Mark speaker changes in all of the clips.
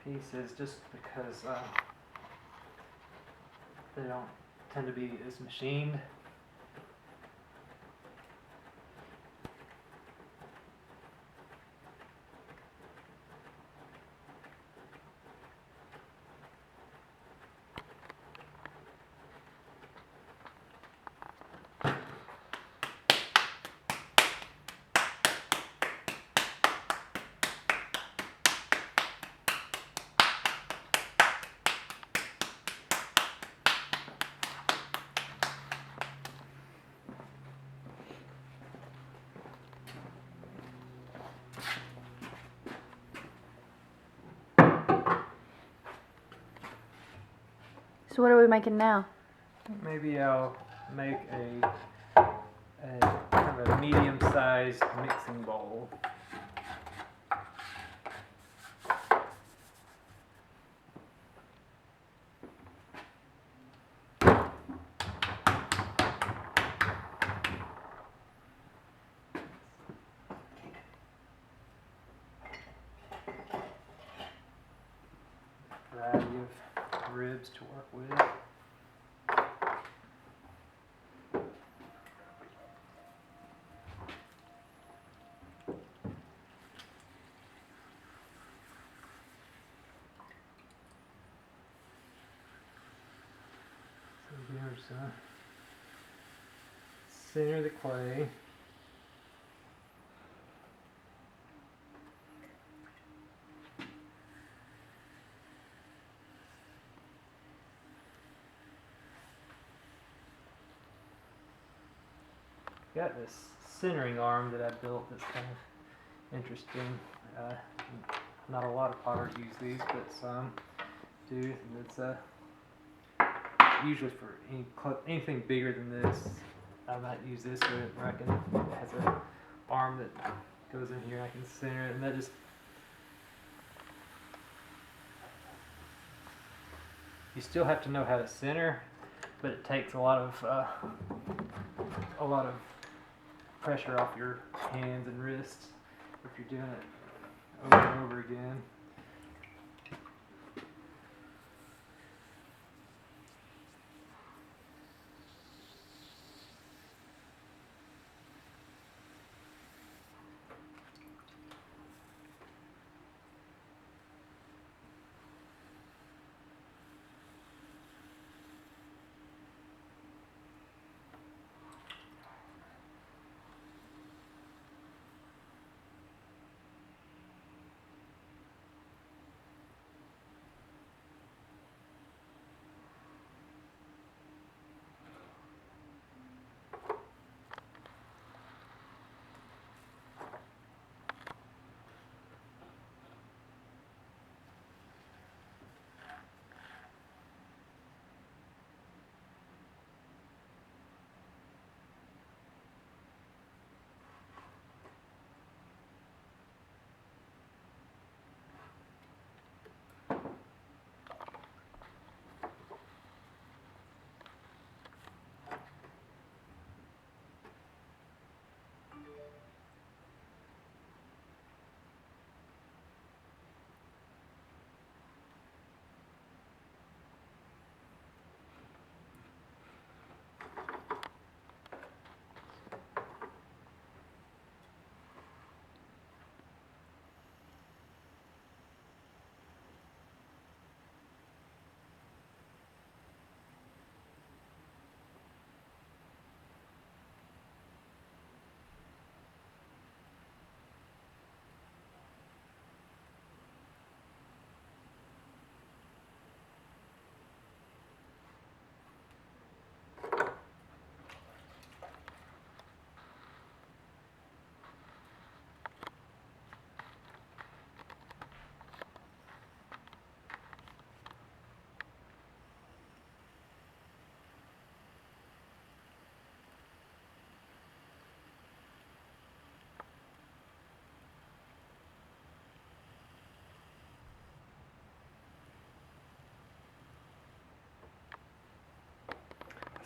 Speaker 1: pieces just because they don't tend to be as machined.
Speaker 2: So what are we making now?
Speaker 1: Maybe I'll make a kind of a medium-sized mixing bowl. Variety of ribs to work with. So here's center the clay. Got this centering arm that I built that's kind of interesting. Not a lot of potters use these, but some do. It's usually for anything bigger than this. I might use this where I can. It has an arm that goes in here. I can center it, and that just. You still have to know how to center, but it takes a lot of pressure off your hands and wrists if you're doing it over and over again.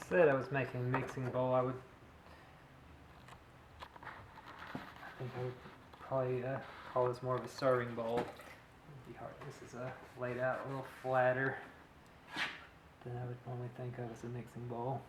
Speaker 1: Said I was making a mixing bowl. I think I would probably call this more of a serving bowl. It'd be hard This is laid out a little flatter than I would normally think of as a mixing bowl.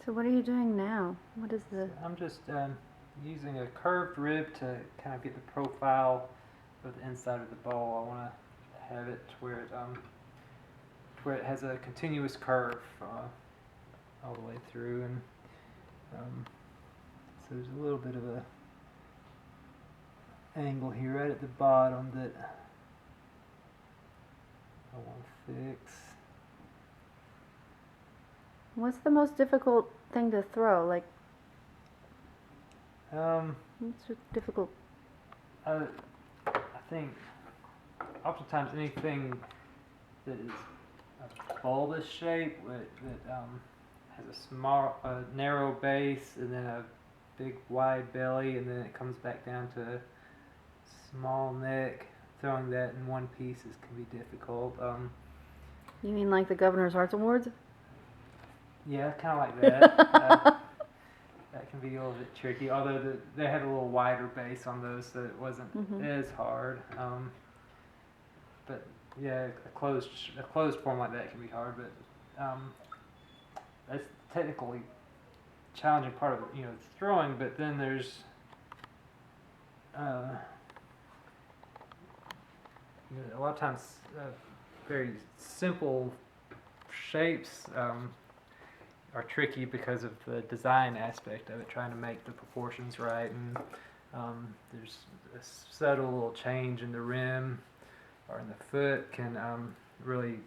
Speaker 2: So what are you doing now? What is the...
Speaker 1: I'm just using a curved rib to kind of get the profile of the inside of the bowl. I want to have it to where it has a continuous curve all the way through, and so there's a little bit of a angle here right at the bottom that I want to fix.
Speaker 2: What's the most difficult thing to throw? Like, what's the difficult?
Speaker 1: I think oftentimes anything that is a bulbous shape that has a narrow base and then a big wide belly, and then it comes back down to a small neck. Throwing that in one piece can be difficult.
Speaker 2: You mean like the Governor's Arts Awards?
Speaker 1: Yeah, kind of like that. That can be a little bit tricky, although they had a little wider base on those, so it wasn't as hard. But yeah, a closed form like that can be hard, but that's technically challenging part of throwing. But then there's a lot of times very simple shapes are tricky because of the design aspect of it, trying to make the proportions right, and there's a subtle little change in the rim or in the foot can really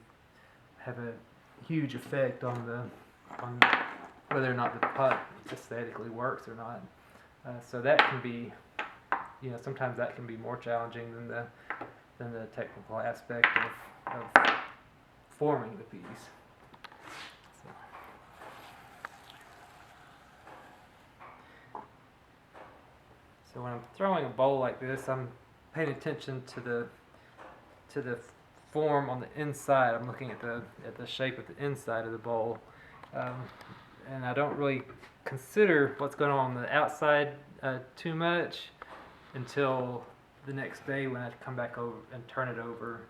Speaker 1: have a huge effect on whether or not the putt aesthetically works or not. So that can be, sometimes that can be more challenging than the technical aspect of forming the piece. So when I'm throwing a bowl like this, I'm paying attention to the form on the inside. I'm looking at the shape of the inside of the bowl, and I don't really consider what's going on the outside too much until the next day when I come back over and turn it over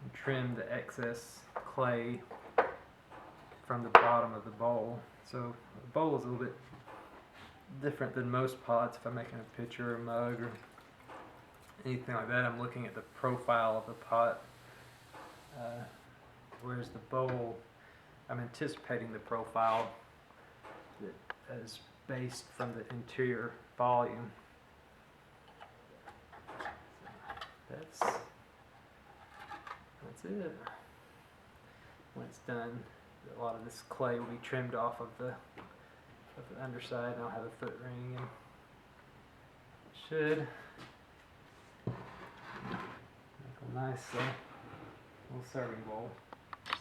Speaker 1: and trim the excess clay from the bottom of the bowl. So the bowl is a little bit different than most pots. If I'm making a pitcher or a mug or anything like that, I'm looking at the profile of the pot, whereas the bowl, I'm anticipating the profile that is based from the interior volume. That's it. When it's done, a lot of this clay will be trimmed off of the underside, and I'll have a foot ring, and it should make a nice little serving bowl.